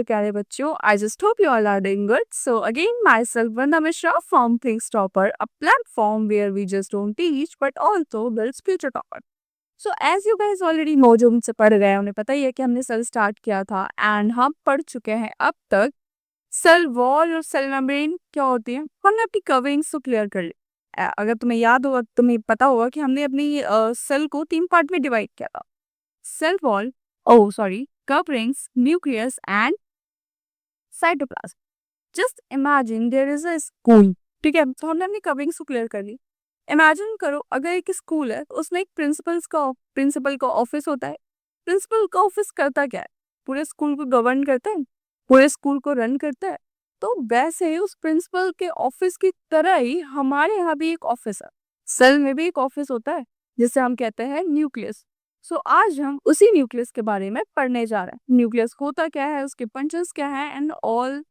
मेरे प्यारे बच्चों, I just hope you all are doing good. So again, myself Vandana Mishra from Things Topper, a platform where we just don't teach but also builds future topper. So as you guys already know, जो मुझसे पढ़ रहे हैं उन्हें पता ही है कि हमने सेल स्टार्ट किया था एंड हम पढ़ चुके हैं अब तक सेल वॉल और सेल मेम्ब्रेन क्या होती है। हमने अपनी कवरिंग्स तो क्लियर कर ली। अगर तुम्हें याद होगा, तुम्हें पता होगा कि हमने अपनी सेल को 3 पार्ट में डिवाइड किया था। Cell wall, coverings, nucleus and cytoplasm. Just imagine there is a school. ठीक है, तो हमने अपनी कवरिंग्स को क्लियर कर ली। इमेजिन करो अगर एक स्कूल है, उसमें एक प्रिंसिपल का ऑफिस होता है। प्रिंसिपल का ऑफिस करता क्या है? पूरे स्कूल को गवर्न करता है, पूरे स्कूल को रन करता है। तो वैसे ही उस प्रिंसिपल के ऑफिस की तरह ही हमारे यहाँ भी एक ऑफिस है। सेल में भी एक ऑफिस होता है जिसे हम कहते हैं न्यूक्लियस। सो आज हम उसी न्यूक्लियस के बारे में पढ़ने जा रहे हैं। न्यूक्लियस होता क्या है, उसके फंक्शंस क्या है and all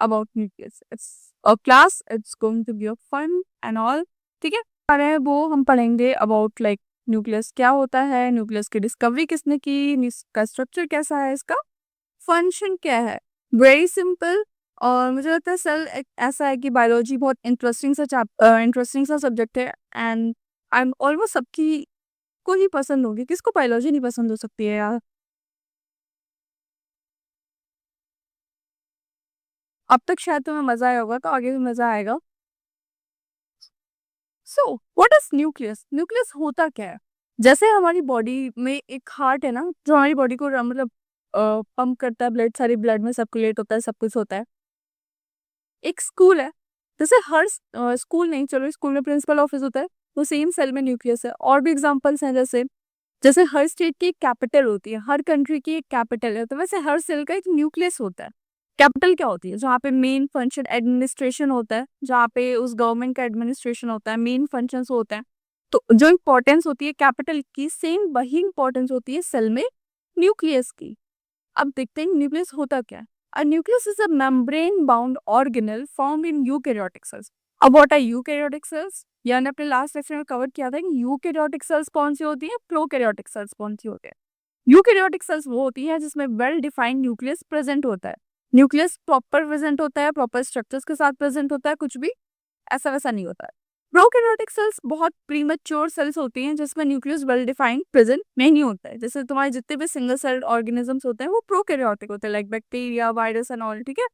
about nucleus. It's a class, it's going to be a fun and all. ठीक है, आ रहे हैं वो हम पढ़ेंगे अबाउट लाइक न्यूक्लियस क्या होता है, न्यूक्लियस की डिस्कवरी किसने की, इसका स्ट्रक्चर कैसा है, इसका फंक्शन क्या है। Very simple. और मुझे लगता है सेल एक ऐसा है कि बायोलॉजी बहुत इंटरेस्टिंग सा सब्जेक्ट है एंड आई एम ऑलमोस्ट सबकी को ही पसंद होगी। किसको बायोलॉजी नहीं पसंद हो सकती है यार। अब तक शायद तुम्हें मजा आया होगा, तो आगे भी मजा आएगा। So what is nucleus? Nucleus होता क्या है? जैसे हमारी बॉडी में एक हार्ट है ना, जो हमारी बॉडी को मतलब पंप करता है, ब्लड सारी ब्लड में सर्कुलेट होता है, सब कुछ होता है। एक स्कूल है, जैसे हर स्कूल नहीं, चलो स्कूल में प्रिंसिपल ऑफिस होता है, वो सेम सेल में न्यूक्लियस है। और भी एग्जांपल्स हैं, जैसे जैसे हर स्टेट की एक कैपिटल होती है, हर कंट्री की एक कैपिटल है, तो वैसे हर सेल का एक न्यूक्लियस होता है। कैपिटल क्या होती है? जहाँ पे मेन फंक्शन एडमिनिस्ट्रेशन होता है, जहाँ पे उस गवर्नमेंट का एडमिनिस्ट्रेशन होता है, मेन फंक्शंस होते हैं। तो जो इंपॉर्टेंस होती है कैपिटल की, सेम वही इंपॉर्टेंस होती है सेल में न्यूक्लियस की। अब देखते हैं न्यूक्लियस होता क्या है। A nucleus is a membrane-bound organelle formed in eukaryotic cells. अब what are eukaryotic cells? ये हमने अपने लास्ट लेक्चर में कवर किया था कि यूकैरियोटिक सेल्स कौन सी होती है, प्रोकैरियोटिक सेल्स कौन सी होती है। यूकैरियोटिक सेल्स वो होती है जिसमें वेल डिफाइंड न्यूक्लियस प्रेजेंट होता है। न्यूक्लियस प्रॉपर प्रेजेंट होता है, प्रॉपर स्ट्रक्चर्स के साथ प्रेजेंट होता है, कुछ भी ऐसा वैसा नहीं होता है। प्रोकैरियोटिक सेल्स बहुत प्रीमेच्योर सेल्स होती हैं जिसमें न्यूक्लियस वेल डिफाइंड प्रेजेंट नहीं होता है। जैसे तुम्हारे जितने भी सिंगल सेल्ड ऑर्गेनिजम्स होते हैं वो प्रोकैरियोटिक होते हैं, like bacteria, virus and all. ठीक है,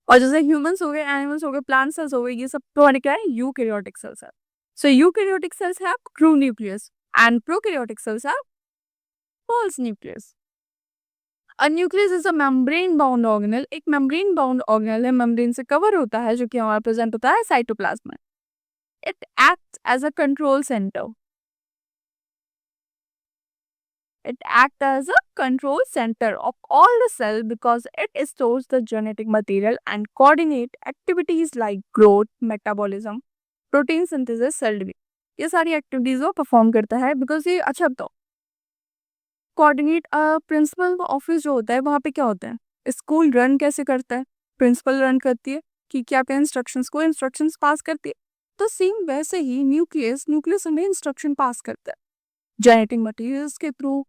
और जैसे ह्यूमंस हो गए, एनिमल्स हो गए, प्लांट सेल्स हो गए, ये सब तुम्हारे क्या है, यूकैरियोटिक सेल्स है। So eukaryotic cells have true nucleus and prokaryotic cells have false nucleus. A nucleus is a membrane bound organelle. एक मेम्ब्रेन बाउंड ऑर्गेनेल है, मेम्ब्रेन से कवर होता है, जो कि हमारा प्रेजेंट होता है साइटोप्लाज्म में। It acts as a control center. It acts as a control center of all the cell because it stores the genetic material and coordinate activities like growth, metabolism, protein synthesis, cell division. ये सारी activities वो perform करता है because ये अच्छा बताओ। Coordinate principal office जो होता है वहाँ पे क्या होता है, स्कूल रन कैसे करता है, प्रिंसिपल रन करती है कि क्या क्या इंस्ट्रक्शंस पास करती है। तो सेम वैसे ही न्यूक्लियस हमें इंस्ट्रक्शन पास करता है जेनेटिक मटेरियल्स के थ्रू।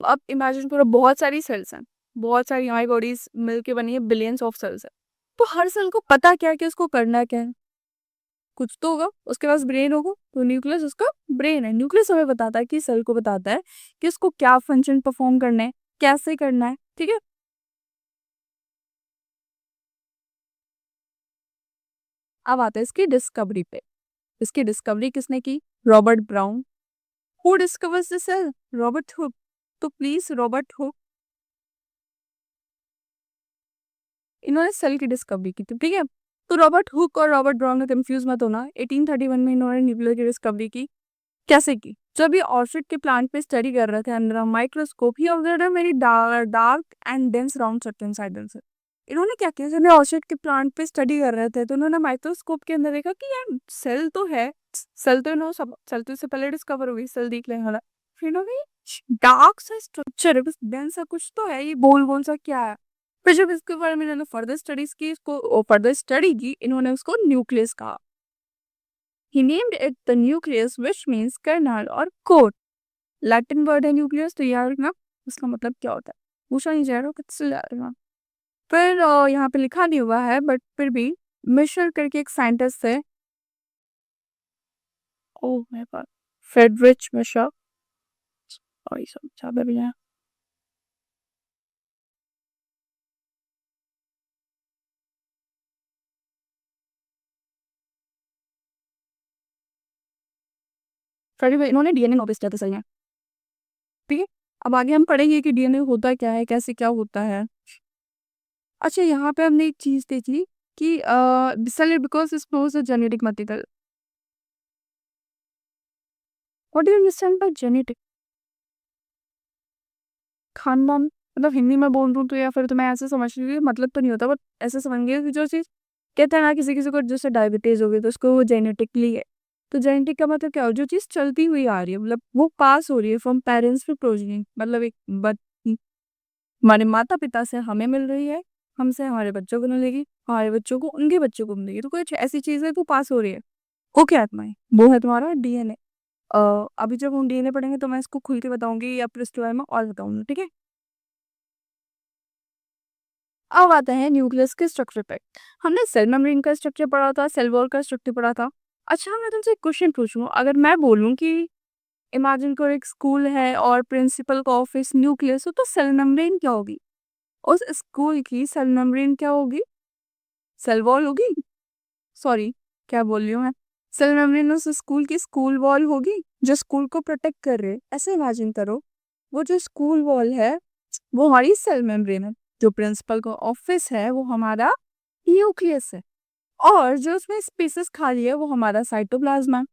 अब इमेजिन करो बहुत सारी सेल्स हैं, बहुत सारी हमारी बॉडीज मिलके बनी है, बिलियंस ऑफ सेल्स है। तो हर सेल को पता क्या है कि उसको करना क्या है, कुछ तो होगा, उसके पास ब्रेन होगा, तो न्यूक्लियस उसका ब्रेन है। न्यूक्लियस हमें बताता है कि सेल को बताता है कि उसको क्या फंक्शन परफॉर्म करना है, कैसे करना है। ठीक है, अब आता है इसकी डिस्कवरी पे। इसकी डिस्कवरी किसने की? Robert Brown. Who discovers the cell? Robert Hooke. तो प्लीज रॉबर्ट हुक, इन्होंने सेल की डिस्कवरी की थी। ठीक है, तो रॉबर्ट हुक और रॉबर्ट ब्राउन में कंफ्यूज मत होना। 1831 में इन्होंने न्यूक्लियर की डिस्कवरी की। कैसे की? जब ये ऑर्चिड के प्लांट पे स्टडी कर रहे थे under microscope, he observed a very dark and dense round substance side से। इन्होंने क्या किया, जब ये ऑर्चिड के प्लांट पे स्टडी कर रहे थे तो इन्होंने माइक्रोस्कोप के अंदर देखा कि यार सेल तो है, सेल तो इन्होंने सब सेल तो इससे पहले डिस्कवर हुई, सेल देख लेंगे वाला। फिर इन्होंने डार्क सा स्ट्रक्चर है, बस डेंस सा कुछ तो है, ये गोल गोल सा क्या है। फिर जब इसके बारे में इन्होंने फर्दर स्टडीज की, इसको फर्दर स्टडी की, इन्होंने उसको न्यूक्लियस कहा। He named it the nucleus, which means kernel और core. लैटिन वर्ड है न्यूक्लियस, तो यार ना उसका मतलब क्या होता है पूछा नहीं जा रहा, किससे जा रहा है। फिर यहाँ पे लिखा नहीं हुआ है बट फिर भी मिशर करके एक साइंटिस्ट थे। Oh my God! Friedrich Miescher. Sorry sorry, जहाँ पे भी है। फ्रेडरिक इन्होंने डीएनए नोटिस किया था सही में। ठीक है? अब आगे हम पढ़ेंगे कि डीएनए होता क्या है, कैसे क्या होता है। अच्छा, यहाँ पे हमने एक चीज़ देखी कि cell because it stores the genetic material. What do you understand by genetic? खानदान, मतलब हिंदी में बोल दूँ तो या फिर तुम्हें ऐसे समझ लीजिए, मतलब तो नहीं होता बट ऐसे समझिए कि जो चीज़ कहते हैं ना, किसी-किसी को जैसे डायबिटीज़ हो गई तो उसको वो जेनेटिकली है। तो जेनेटिक का मतलब क्या हो, जो चीज़ चलती हुई आ रही है, मतलब वो पास हो रही है फ्रॉम पेरेंट्स टू प्रोजेनी, मतलब एक हमारे माता-पिता से हमें मिल रही है, हमसे हमारे बच्चों को मिलेगी, हमारे बच्चों को उनके बच्चों को मिलेगी। तो कुछ ऐसी चीज़ है जो पास हो रही है। वो क्या है तुम्हारी? वो है तुम्हारा डीएनए। अभी जब हम डीएनए पढ़ेंगे तो मैं इसको खुल के बताऊँगी या फिर इसके बारे में और बताऊँगी, ठीक है? अब आता है न्यूक्लियस के स्ट्रक्चर पे। हमने सेल मेम्ब्रेन का स्ट्रक्चर पढ़ा था, सेल वॉल का स्ट्रक्चर पढ़ा था। अच्छा, मैं तुमसे एक क्वेश्चन पूछूँ, अगर मैं बोलूँ कि इमेजिन करो एक स्कूल है और प्रिंसिपल का ऑफिस न्यूक्लियस हो, तो सेल मेम्ब्रेन क्या होगी? उस स्कूल की सेल मेम्ब्रेन क्या होगी? सेल वॉल होगी? सॉरी, क्या बोल रही हूँ मैं? सेल मेम्ब्रेन उस स्कूल की स्कूल वॉल होगी, जो स्कूल को प्रोटेक्ट कर रहे है। ऐसे इमेजिन करो, वो जो स्कूल वॉल है, वो हमारी सेल मेम्ब्रेन है। जो प्रिंसिपल का ऑफिस है, वो हमारा न्यूक्लियस है। और जो उसमें स्पेसेस खाली है, वो हमारा साइटोप्लाज्म है।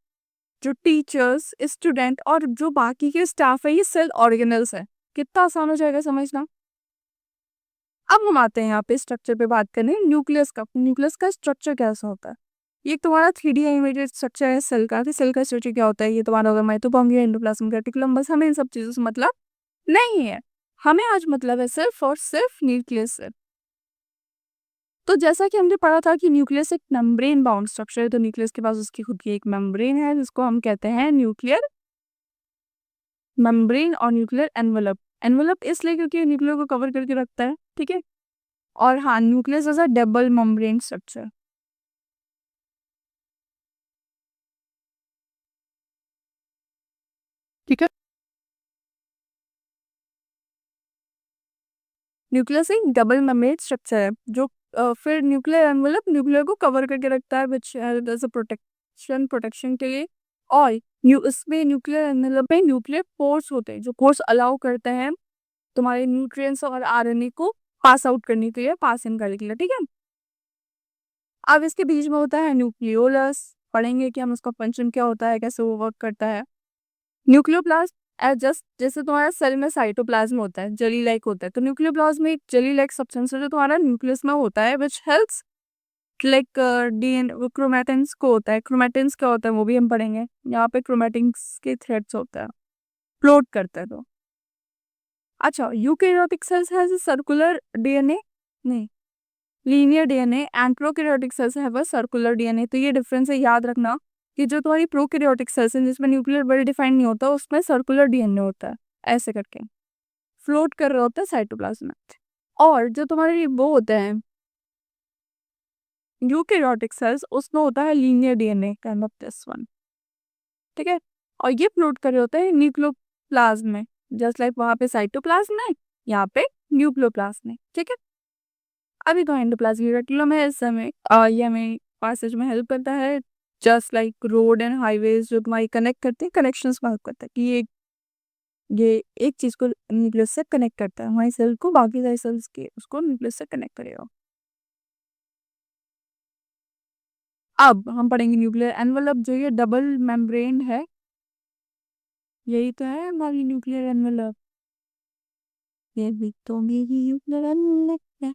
जो टीचर्स, स्टूडेंट और जो बाकी के स्टाफ है, ये सेल ऑर्गेनल्स है। कितना आसान हो जाएगा समझना। अब हम आते हैं यहाँ पे स्ट्रक्चर पे बात करने, न्यूक्लियस का। न्यूक्लियस का स्ट्रक्चर कैसा होता है? ये एक तुम्हारा 3D एनिमेटेड स्ट्रक्चर है सेल का। सेल का स्ट्रक्चर क्या होता है? ये तुम्हारा होगा माइटोकॉन्ड्रिया, एंडोप्लाज्म, रेटिकुलम। बस हमें इन सब चीज़ों से मतलब नहीं है। हमें आज मतलब है सिर्फ और सिर्फ न्यूक्लियस से। तो जैसा कि हमने पढ़ा था कि न्यूक्लियस एक मेम्ब्रेन बाउंड स्ट्रक्चर है, तो न्यूक्लियस के पास उसकी खुद की एक मेम्ब्रेन है, जिसको हम कहते हैं न्यूक्लियर मेम्ब्रेन और न्यूक्लियर एनवलप। एनवलप इसलिए क्योंकि न्यूक्लियर को कवर करके रखता है, ठीक है। और हाँ, nucleus as a double membrane structure, ठीक है। न्यूक्लियस एक डबल मेम्ब्रेन स्ट्रक्चर है, जो फिर न्यूक्लियर एनवलप न्यूक्लियर को कवर करके रखता है, विच एज अ प्रोटेक्शन के लिए। और इसमें न्यूक्लियर एनवलप में न्यूक्लियर पोर्स होते हैं, जो पोर्स अलाउ करते हैं तुम्हारे न्यूट्रिएंट्स और आरएनए को पास आउट करने के लिए, पास इन करने के लिए, ठीक है। अब इसके बीच में होता है न्यूक्लियोलस। पढ़ेंगे कि हम उसका फंक्शन क्या होता है, कैसे वो वर्क करता है। न्यूक्लियोप्लास्ट जस्ट जैसे तुम्हारा सेल में साइटोप्लाज्म होता है, जेली लाइक होता है, तो न्यूक्लियोप्लाज्म में एक जेली लाइक सब्सटेंस है जो तुम्हारा न्यूक्लियस में होता है, विच हेल्प्स लाइक डीएन क्रोमैटिन्स को होता है। क्रोमैटिन्स क्या होता है वो भी हम पढ़ेंगे। यहाँ पे क्रोमैटिन्स के थ्रेड्स होता है, फ्लोट करता है। तो अच्छा, eukaryotic cells has a circular DNA, नहीं, linear DNA, and prokaryotic cells have a circular DNA. तो ये डिफरेंस है, याद रखना कि जो तुम्हारी प्रोकैरियोटिक सेल्स हैं, जिसमें न्यूक्लियर वेल डिफाइंड नहीं होता, उसमें सर्कुलर डीएनए होता है, ऐसे करके फ्लोट कर रहा होता है साइटोप्लाज्म में। और जो तुम्हारे वो होते हैं यूकैरियोटिक सेल्स, उसमें होता है linear DNA kind of this one, ठीक है। और ये फ्लोट कर रहे होते हैं न्यूक्लियोप्लाज्म में, जस्ट लाइक वहां पे साइटोप्लाज्म है, यहाँ पे न्यूक्लियोप्लाज्म है, ठीक है। अभी तो एंडोप्लाज्मिक रेटिकुलम है इस समय, ये हमें पासेज में हेल्प करता है, just like road and highways जो तुम्हारी कनेक्ट करते हैं, कनेक्शंस में हेल्प करता है कि ये एक चीज को न्यूक्लियस से कनेक्ट करता है, हमारी सेल को बाकी सारी सेल्स के उसको न्यूक्लियस से कनेक्ट करेगा। अब हम पढ़ेंगे न्यूक्लियर एनवलप, जो ये डबल मेम्ब्रेन है, यही तो है हमारी न्यूक्लियर एनवलप। ये भी तो मेरी न्यूक्लियर एनवलप है,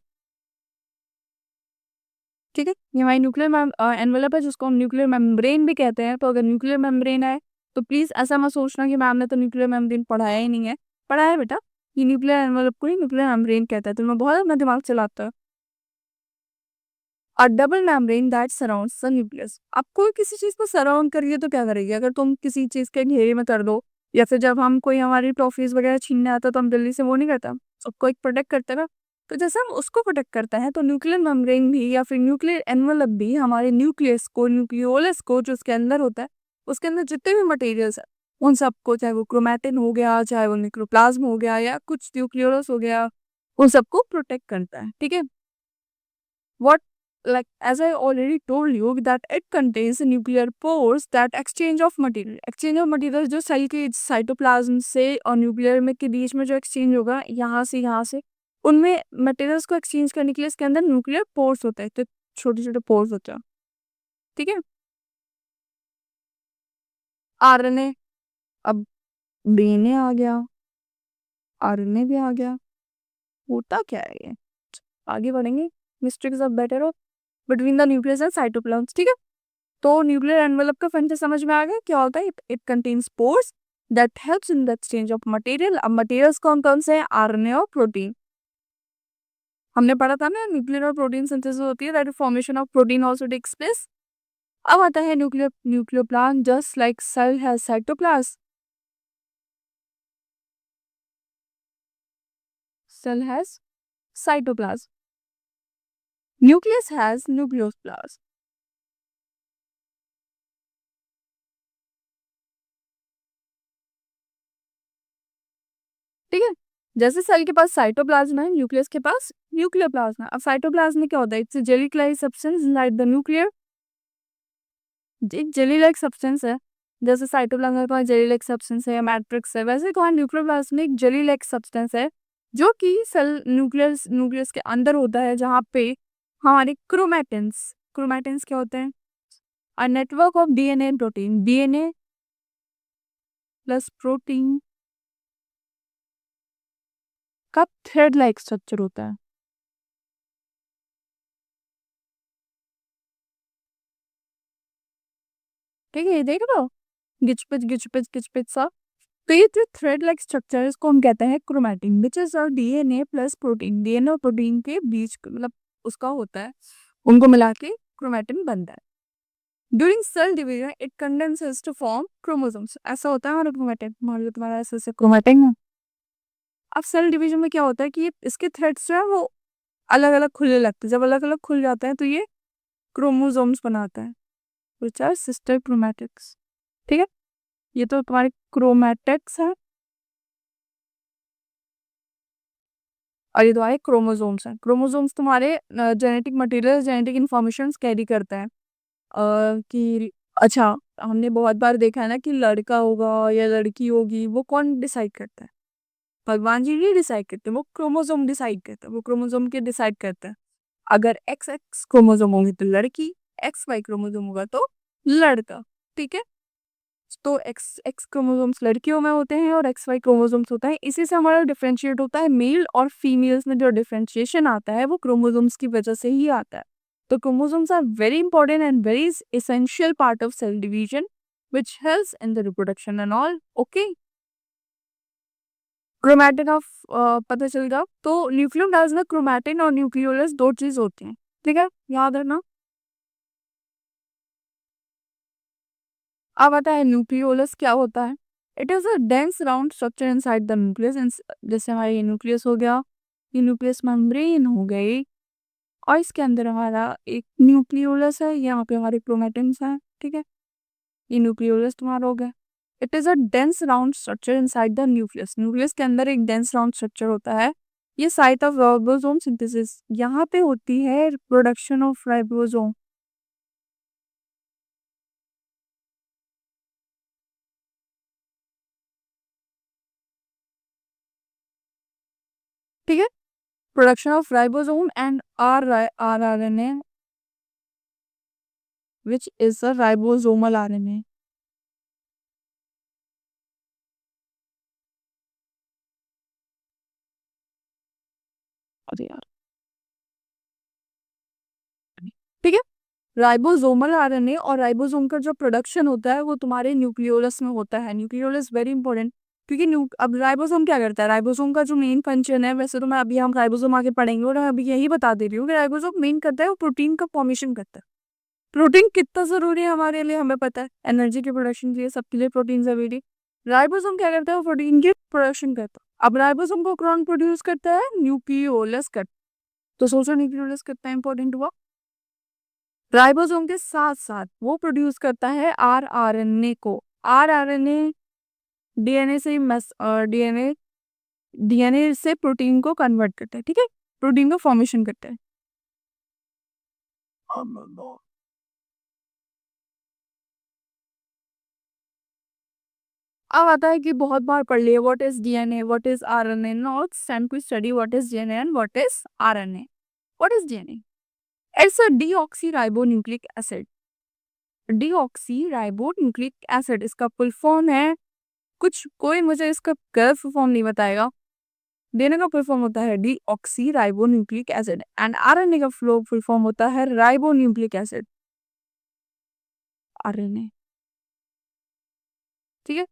ठीक है। ये हमारी न्यूक्लियर एनवलप है, जिसको हम न्यूक्लियर मेम्ब्रेन भी कहते हैं। तो अगर न्यूक्लियर मेम्ब्रेन है तो प्लीज ऐसा मत सोचना कि मैम ने तो न्यूक्लियर मेम्ब्रेन पढ़ाया ही नहीं है। पढ़ाया है बेटा, ये न्यूक्लियर एनवलप को ही न्यूक्लियर मेम्ब्रेन कहता है। तो मैं बहुत अपना दिमाग चलाता है। और double membrane that surrounds the nucleus. अब कोई किसी चीज को सराउंड करिए तो क्या करेगी, अगर तुम किसी चीज के घेरे में कर दो, या फिर जब हम कोई हमारी ट्रॉफीज वगैरह छीनने आता है तो हम जल्दी से वो नहीं करता, सबको एक प्रोटेक्ट करते ना। तो जैसे हम उसको प्रोटेक्ट करते हैं, तो न्यूक्लियर मेम्ब्रेन भी या फिर न्यूक्लियर एनवलप भी हमारे न्यूक्लियस को, न्यूक्लियोलस को जो उसके अंदर होता है, उसके अंदर जितने भी मटेरियल्स है उन सबको, चाहे वो क्रोमैटिन हो गया, चाहे वो न्यूक्लियोप्लाज्म हो गया, या कुछ न्यूक्लियोलस हो गया, उन सबको प्रोटेक्ट करता है। ठीक है, what, like as I already told you that it contains nuclear pores that exchange of material जो सेल के साइटोप्लाज्म से और न्यूक्लियर में के बीच में जो एक्सचेंज होगा यहाँ से, उनमें मटेरियल्स को एक्सचेंज करने के लिए इसके अंदर न्यूक्लियर पोर्स होते हैं, तो छोटे छोटे पोर्स होते हैं। ठीक है, आरएनए, अब डीएनए आ गया, आरएनए भी आ गया, होता क्या है ये, आगे बढ़ेंगे। मिस्ट्रिक्स of better of between the nucleus and cytoplasm. ठीक है, तो न्यूक्लियर एनवेलप का फंक्शन समझ में आ गया क्या होता है। It contains pores that helps in the exchange of material. अब मटेरियल्स कौन कौन से हैं, आरएनए और प्रोटीन। हमने पढ़ा था ना, न्यूक्लियर और प्रोटीन सिंथेसिस होती है, that formation of protein also takes place. अब आता है nucleoplasm, just like cell has cytoplasm, cell has cytoplasm, nucleus has nucleoplasm. ठीक है, जैसे सेल के पास साइटोप्लाज्म है, न्यूक्लियस के पास न्यूक्लियोप्लाज्म है। अब साइटोप्लाज्म में क्या होता है, it's jelly like substance like the nuclear, एक जेली लाइक सब्सटेंस है। जैसे साइटोप्लाज्म का जेली लाइक सब्सटेंस है या मैट्रिक्स है, वैसे कौन न्यूक्लियोप्लाज्म में एक जेली लाइक सब्सटेंस है जो कि सेल न्यूक्लियस के अंदर होता है, जहाँ पे हमारे क्रोमैटिन्स क्या होते हैं, a network of DNA and protein, DNA plus protein का थ्रेड लाइक स्ट्रक्चर होता है। ठीक है, ये देख रहे हो, गिचपिच सा। तो ये जो थ्रेड लाइक स्ट्रक्चर है, इसको हम कहते हैं chromatin, which is DNA plus protein. DNA और प्रोटीन के बीच मतलब उसका होता है, उनको मिला के क्रोमैटिन बनता है। During cell division it condenses to form chromosomes. ऐसा होता है हमारा क्रोमैटिन, मान लो तुम्हारा ऐसे क्रोमैटिन है। अब सेल डिवीजन में क्या होता है कि इसके थ्रेड्स जो है वो अलग अलग खुलने लगते हैं। जब अलग अलग खुल जाते हैं तो ये क्रोमोसोम्स बनाता है, विच आर सिस्टर क्रोमैटिक्स। ठीक है, ये तो तुम्हारे क्रोमैटिक्स है और ये तुम्हारे क्रोमोसोम्स हैं। क्रोमोसोम्स तुम्हारे genetic material, genetic information carry करते हैं। कि अच्छा, हमने बहुत बार देखा है ना कि लड़का होगा या लड़की होगी, वो कौन डिसाइड करता है, भगवान जी नहीं डिसाइड करते, वो क्रोमोसोम डिसाइड करते हैं, वो क्रोमोसोम के डिसाइड करते हैं। अगर एक्स एक्स क्रोमोसोम होगी तो लड़की, एक्स वाई क्रोमोसोम होगा तो लड़का। ठीक है, तो एक्स एक्स क्रोमोसोम्स लड़कियों में होते हैं और एक्स वाई क्रोमोसोम्स होता है। इसी से हमारा डिफरेंशिएट होता है, मेल और फीमेल्स में जो डिफरेंशिएशन आता है वो क्रोमोसोम्स की वजह से ही आता है। तो chromosomes are very important and very essential part of cell division which helps in the reproduction and all. Okay, chromatin of पता चल गया। तो न्यूक्लियोप्लाज्म में क्रोमैटिन और न्यूक्लियोलस दो चीज होती हैं। ठीक है, याद रखना। अब आता है न्यूक्लियोलस क्या होता है। It is a dense round structure inside the nucleus. जैसे हमारा ये न्यूक्लियस हो गया, ये न्यूक्लियस मेम्ब्रेन हो गई, और इसके अंदर हमारा एक न्यूक्लियोलस है, यहाँ पे हमारे क्रोमैटिन्स हैं। ठीक है, ये न्यूक्लियोलस तुम्हारा हो गया। It is a dense round structure inside the nucleus. Nucleus के अंदर एक डेंस राउंड स्ट्रक्चर होता है, ये साइट ऑफ राइबोसोम सिंथेसिस, यहाँ पे होती है प्रोडक्शन ऑफ राइबोसोम। ठीक है, production of ribosome and RNA which is a ribosomal RNA. अरे यार, ठीक है, राइबोसोमल आरएनए और राइबोसोम का जो प्रोडक्शन होता है वो तुम्हारे न्यूक्लियोलस में होता है। न्यूक्लियोलस वेरी इंपॉर्टेंट, क्योंकि अब राइबोसोम क्या करता है, राइबोसोम का जो मेन फंक्शन है, वैसे तो मैं अभी हम राइबोसोम आगे पढ़ेंगे और मैं अभी यही बता दे रही हूँ कि राइबोसोम मेन करता है वो प्रोटीन का फॉर्मेशन करता है। प्रोटीन कितना जरूरी है हमारे लिए हमें पता है, एनर्जी के प्रोडक्शन के लिए, सबके लिए प्रोटीन जरूरी। राइबोसोम क्या करता है, वो प्रोटीन की प्रोडक्शन करता है। अब राइबोसोम को कौन प्रोड्यूस करता है, न्यूक्लियोलस करता है। तो सोचो न्यूक्लियोलस कितना इंपॉर्टेंट हुआ। राइबोसोम के साथ साथ वो प्रोड्यूस करता है आरआरएनए को। आरआरएनए डीएनए से डीएनए डीएनए से प्रोटीन को कन्वर्ट करता है, ठीक है, प्रोटीन को फॉर्मेशन करता है। अब आता है कि बहुत बार पढ़ लिए what is DNA, what is RNA. Now it's time to study what is DNA and what is RNA. What is DNA? It's a deoxyribonucleic acid. Deoxyribonucleic acid इसका फुल फॉर्म है, कुछ कोई मुझे इसका गलत फुल फॉर्म नहीं बताएगा। DNA का फुल फॉर्म होता है डीऑक्सीराइबोन्यूक्लिक एसिड एंड आरएनए का फुल फॉर्म होता है राइबोन्यूक्लिक एसिड, आरएनए, ठीक है।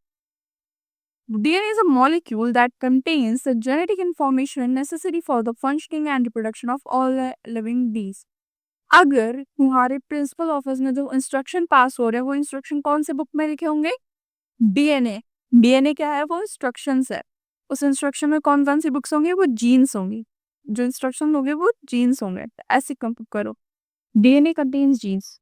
DNA is a molecule that contains the genetic information necessary for the functioning and reproduction of all living beings. अगर तुम्हारे प्रिंसिपल ऑफिस में जो इंस्ट्रक्शन पास हो रहे हैं वो इंस्ट्रक्शन कौन से बुक में लिखे होंगे? डीएनए। डीएनए क्या है? वो इंस्ट्रक्शंस है। उस इंस्ट्रक्शन में कौन कौन सी बुक्स होंगी? वो जीन्स होंगी। जो इंस्ट्रक्शन होंगे वो जीन्स होंगे। ऐसे कंपेयर करो, डीएनए कंटेन्स जीन्स।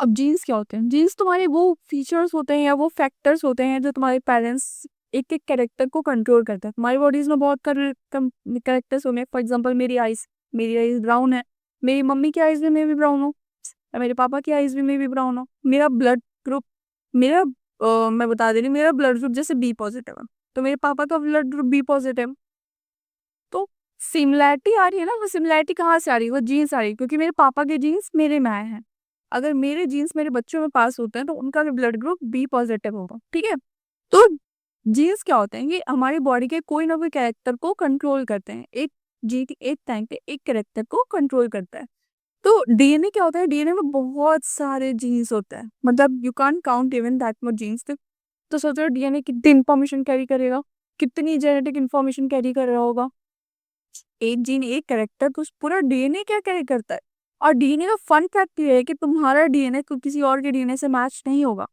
अब जीन्स क्या होते हैं? जीन्स तुम्हारे वो फीचर्स होते हैं या वो फैक्टर्स होते हैं जो तुम्हारे पेरेंट्स एक एक कैरेक्टर को कंट्रोल करते हैं। तुम्हारी बॉडीज में बहुत कैरेक्टर्स होंगे। फॉर एग्जांपल मेरी आईज ब्राउन है, मेरी मम्मी की आईज में भी ब्राउन हो, और मेरे पापा की आईज में भी ब्राउन हो। मेरा ब्लड ग्रुप, मेरा मैं बता दे रही हूँ, मेरा ब्लड ग्रुप जैसे बी पॉजिटिव है तो मेरे पापा का ब्लड ग्रुप बी पॉजिटिव। तो सिमिलैरिटी आ रही है ना, वो सिमिलैरिटी कहाँ से आ रही है? वो जीन्स आ रही है क्योंकि मेरे पापा के जीन्स मेरे में आए हैं। अगर मेरे जीन्स मेरे बच्चों में पास होते हैं तो उनका भी ब्लड ग्रुप बी पॉजिटिव होगा, ठीक है। तो जीन्स क्या होते हैं? ये हमारी बॉडी के कोई ना कोई कैरेक्टर को कंट्रोल करते हैं। एक जी एक टाइम पे एक कैरेक्टर को कंट्रोल करता है। तो डीएनए क्या होता है? डीएनए में बहुत सारे जीन्स होते हैं, मतलब you can't count even that much genes. तो सोचो डीएनए कितनी इंफॉर्मेशन कैरी करेगा, कितनी जेनेटिक इंफॉर्मेशन कैरी कर रहा होगा। एक जीन एक कैरेक्टर, तो पूरा डीएनए क्या कैरी करता है। और डीएनए का फन फैक्ट ये है कि तुम्हारा डीएनए किसी और के डीएनए से मैच नहीं होगा।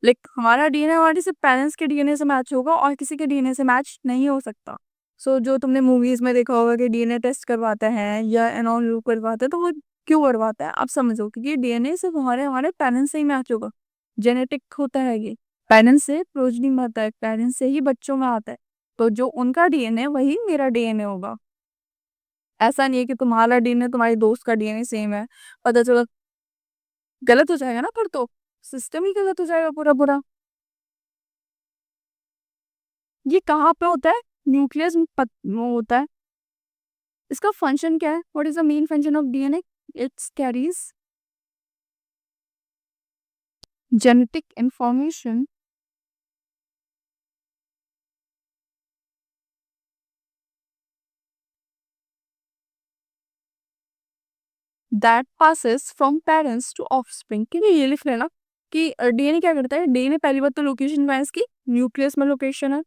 लाइक हमारा डीएनए हमारे सिर्फ पेरेंट्स के डीएनए से मैच होगा और किसी के डीएनए से मैच नहीं हो सकता। सो जो तुमने मूवीज में देखा होगा कि डीएनए टेस्ट करवाते हैं या एनऑन करवाते हैं, तो वो क्यों करवाता है आप समझो, क्योंकि डीएनए सिर्फ हमारे हमारे पेरेंट्स से ही मैच होगा। जेनेटिक होता है ये, पेरेंट्स से प्रोजनी में आता है, पेरेंट्स से ही बच्चों में आता है। तो जो उनका डीएनए वही मेरा डीएनए होगा। ऐसा नहीं है कि तुम्हारा डीएनए तुम्हारे दोस्त का डीएनए सेम है, पता चला गलत हो जाएगा ना, फिर तो सिस्टम ही गलत हो जाएगा पूरा पूरा। ये कहाँ पे होता है? न्यूक्लियस में वो होता है। इसका फंक्शन क्या है? What is the main function of DNA? It's carries genetic information that passes from parents to offspring. कि ये लिख लेना कि डीएनए क्या करता है। डीएनए पहली बात तो लोकेशन वाइज इसकी न्यूक्लियस में लोकेशन है।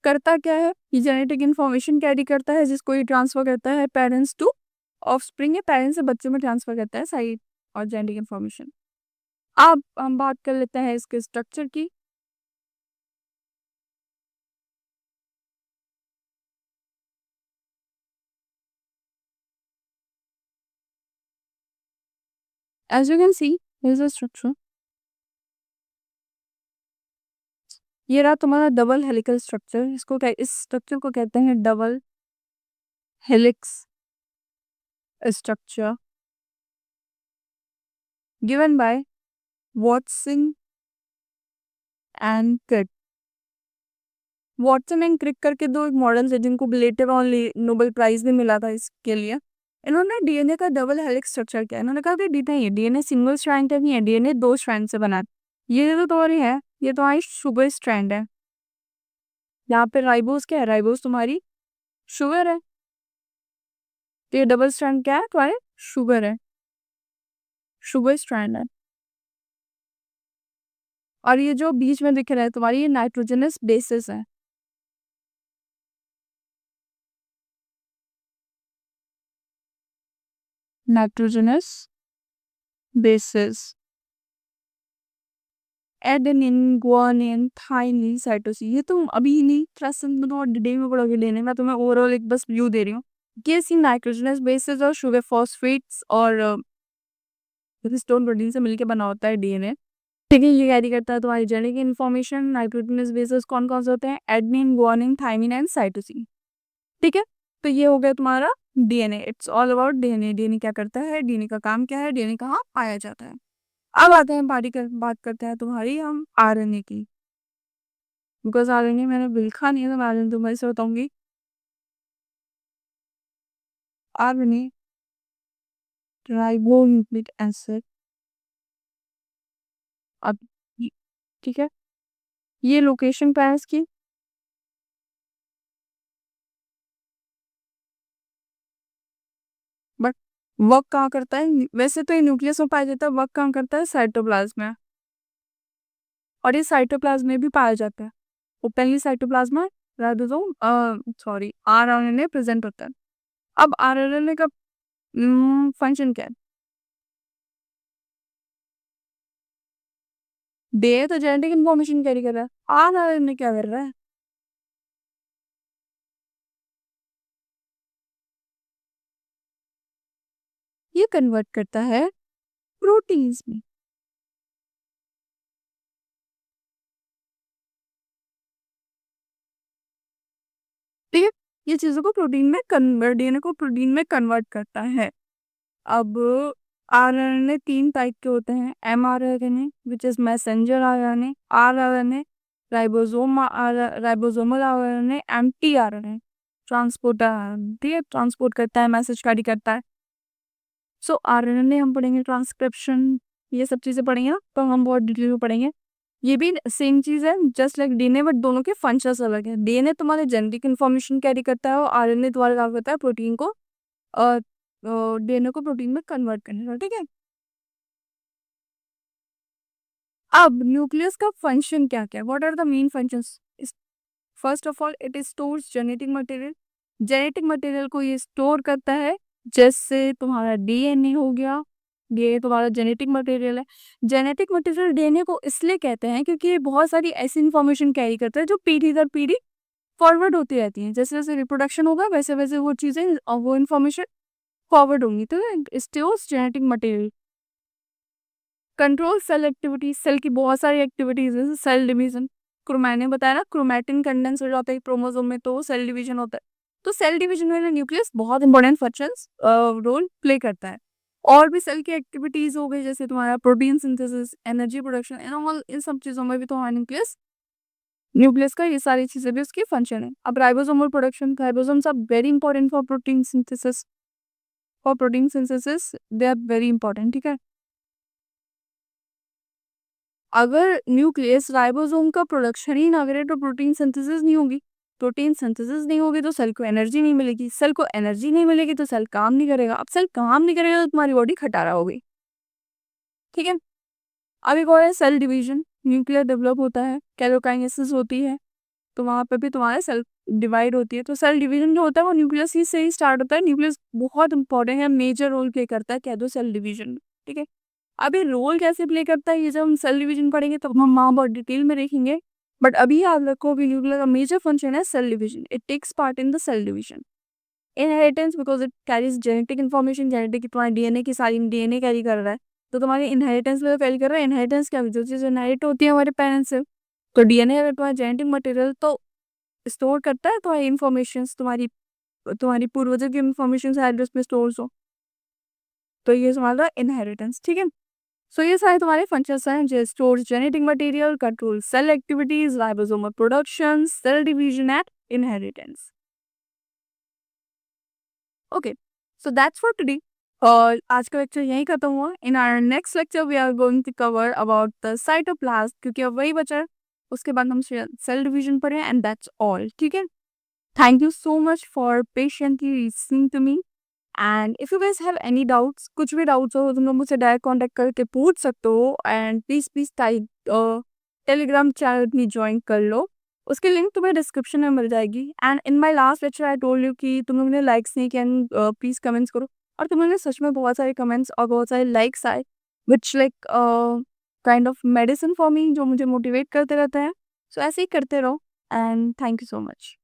करता क्या है? ये जेनेटिक इन्फॉर्मेशन कैरी करता है जिसको ये ट्रांसफर करता है पेरेंट्स टू ऑफस्प्रिंग, या पेरेंट्स से बच्चों में ट्रांसफर करता है साइड और जेनेटिक इन्फॉर्मेशन। अब हम बात कर लेते हैं इसके स्ट्रक्चर की। As you can see, here is a structure. ये रहा तुम्हारा डबल हेलिकल स्ट्रक्चर। इस स्ट्रक्चर को कहते हैं double helix structure, given by Watson and Crick. Watson and Crick करके दो मॉडल्स है जिनको लेटर ऑन नोबेल प्राइज भी मिला था इसके लिए। इन्होंने डीएनए का डबल हेलिक्स स्ट्रक्चर किया। इन्होंने कहा कि नहीं, डीएनए सिंगल स्ट्रैंड नहीं है, डीएनए दो स्ट्रैंड से बना है। ये तो तुम्हारी है, ये तुम्हारी शुगर स्ट्रैंड है। यहाँ पे राइबोस क्या है? राइबोस तुम्हारी शुगर है। तो ये डबल स्ट्रैंड क्या है? तुम्हारे शुगर है, शुगर स्ट्रैंड है। और ये जो बीच में दिख रहा है तुम्हारी, ये नाइट्रोजनस बेसिस है। Nitrogenous bases. Adenine, guanine, thymine, cytosine. ये तुम अभी नहीं, थोड़ा सा और डिटेल में पढ़ोगे डीएनए। मैं तुम्हें ओवरऑल एक बस व्यू दे रही हूँ। ये सी नाइट्रोजनस बेसेस और शुगर फॉस्फेट्स और हिस्टोन प्रोटीन से मिलके बना होता है डीएनए। ठीक है, ये कैरी करता है तुम्हारी जेनेटिक इन्फॉर्मेशन। नाइट्रोजनस बेसेस कौन कौन से होते हैं? Adenine, guanine, thymine and cytosine. ठीक है, तो ये हो गया तुम्हारा DNA. It's all about DNA. DNA क्या करता है, डीएनए का काम क्या है, डीएनए कहाँ पाया जाता है। अब आते हैं बात करते हैं तुम्हारी हम आरएनए की। बिकॉज आरएनए मैंने लिखा नहीं है तो मैं आरएनए तुम्हारे से बताऊंगी। RNA ribonucleic acid. अब ठीक है, ये लोकेशन क्या है इसकी? बट वर्क कहाँ करता है? वैसे तो ये न्यूक्लियस में पाया जाता है, वर्क कहाँ करता है? साइटोप्लाज्म में। और ये साइटोप्लाज्म में भी पाया जाता है। ओपनली साइटोप्लाज्म में राइबोसोम सॉरी आरएनए प्रेजेंट होता है। अब आरएनए का फंक्शन क्या है? डे तो जेनेटिक इन्फॉर्मेशन कैरी कर रहा है। आरएनए क्या कर रहा है? ये कन्वर्ट करता है प्रोटीन्स में। ठीक है, ये चीजों को प्रोटीन में कन्वर्ट, डीएनए को प्रोटीन में कन्वर्ट करता है। अब आरएनए 3 टाइप के होते हैं। MRNA which is messenger RNA, rRNA ribosomal RNA, mtRNA transporter RNA. ठीक है, ट्रांसपोर्ट करता है, मैसेज कैरी करता है। सो आरएनए हम पढ़ेंगे, ट्रांसक्रिप्शन, ये सब चीजें पढ़ेंगे ना, तो हम बहुत डिटेल में पढ़ेंगे। ये भी सेम चीज है जस्ट लाइक डीएनए, बट दोनों के फंक्शंस अलग है। डीएनए तुम्हारे जेनेटिक इन्फॉर्मेशन कैरी करता है और आरएनए तुम्हारा काम करता है प्रोटीन को, डीएनए को प्रोटीन में कन्वर्ट करने का। ठीक है, अब न्यूक्लियस का फंक्शन क्या क्या है? What are the main functions? First of all it stores genetic material. Genetic material को ये स्टोर करता है। जैसे तुम्हारा डीएनए हो गया, ये तुम्हारा जेनेटिक मटेरियल है। जेनेटिक मटेरियल डीएनए को इसलिए कहते हैं क्योंकि ये बहुत सारी ऐसी इंफॉर्मेशन कैरी करता है जो पीढ़ी दर पीढ़ी फॉरवर्ड होती रहती है। जैसे जैसे रिप्रोडक्शन होगा वैसे वैसे वो चीजें और वो इन्फॉर्मेशन फॉरवर्ड होंगी। तो stores genetic material. Control cell activity, cell की बहुत सारी एक्टिविटीज है। सेल डिवीजन, मैंने बताया ना, क्रोमैटिन कंडेंस हो जाता है क्रोमोसोम में तो सेल डिवीजन होता है। तो सेल डिवीजन में न्यूक्लियस बहुत इंपॉर्टेंट फंक्शंस रोल प्ले करता है। और भी सेल की एक्टिविटीज हो गई, जैसे तुम्हारा protein synthesis, energy production and all, इन सब चीजों में भी तुम्हारा न्यूक्लियस न्यूक्लियस का ये सारी चीजें भी उसकी फंक्शन है। अब ribosomal production, ribosomes are very important for protein synthesis. For protein synthesis they are very important. ठीक है, अगर न्यूक्लियस राइबोसोम का प्रोडक्शन ही ना करे तो प्रोटीन सिंथेसिस नहीं होगी। प्रोटीन सिंथेसिस नहीं होगी तो सेल को एनर्जी नहीं मिलेगी। सेल को एनर्जी नहीं मिलेगी तो सेल काम नहीं करेगा। अब सेल काम नहीं करेगा तो तुम्हारी बॉडी खटारा हो गई। ठीक है, अब एक और है सेल डिवीजन। न्यूक्लियर डेवलप होता है, कैलोकाइनेसिस होती है, तो वहां पे भी तुम्हारा सेल डिवाइड होती है। तो सेल डिवीजन जो होता है वो न्यूक्लियस ही से ही स्टार्ट होता है। न्यूक्लियस बहुत इंपॉर्टेंट है, मेजर रोल प्ले करता है कह दो सेल डिवीजन में। ठीक है, अब ये रोल कैसे प्ले करता है ये जब हम सेल डिवीजन पढ़ेंगे तो हम वहाँ बहुत डिटेल में देखेंगे। बट अभी याद रखो कि न्यूक्लियर का मेजर फंक्शन है cell division. It takes part in the cell division. Inheritance, because it carries genetic information. Genetic तुम्हारे डीएनए की सारी डीएनए कैरी कर रहा है, तो तुम्हारी इनहेरिटेंस में कैरी कर रहा है। इनहेरिटेंस क्या, जो चीज़ इनहेरिट होती है हमारे पेरेंट्स से। तो डीएनए अगर तुम्हारा जेनेटिक मटेरियल तो स्टोर करता है तुम्हारी इन्फॉर्मेशन, तुम्हारी तुम्हारी पूर्वजों की इन्फॉर्मेशन शायद उसमें स्टोर हो, तो ये तुम्हारा इनहेरिटेंस। ठीक है, सो ये सारे तुम्हारे फंक्शंस हैं, जो stores genetic material, control cell activities, ribosomal production, cell division and inheritance. Okay, so that's for today. और आज का लेक्चर यहीं खत्म हुआ। In our next lecture we are going to cover about the cytoplasm, क्योंकि अब वही बचा है। उसके बाद हम सेल डिवीजन पढ़े एंड दैट्स ऑल। ठीक है, thank you so much for patiently listening to me. And if you guys have any doubts, कुछ भी डाउट्स हो तुम लोग मुझसे डायरेक्ट कांटेक्ट करके पूछ सकते हो। And please please type Telegram channel भी ज्वाइन कर लो, उसकी लिंक तुम्हें डिस्क्रिप्शन में मिल जाएगी। And in my last lecture I told you कि तुम लोगों ने लाइक्स नहीं किया, प्लीज कमेंट्स करो। और तुम लोगों ने सच में बहुत सारे कमेंट्स और बहुत सारे लाइक्स आए, which like kind of medicine for me, जो मुझे मोटिवेट करते रहता है। सो ऐसे ही करते रहो, and thank you so much.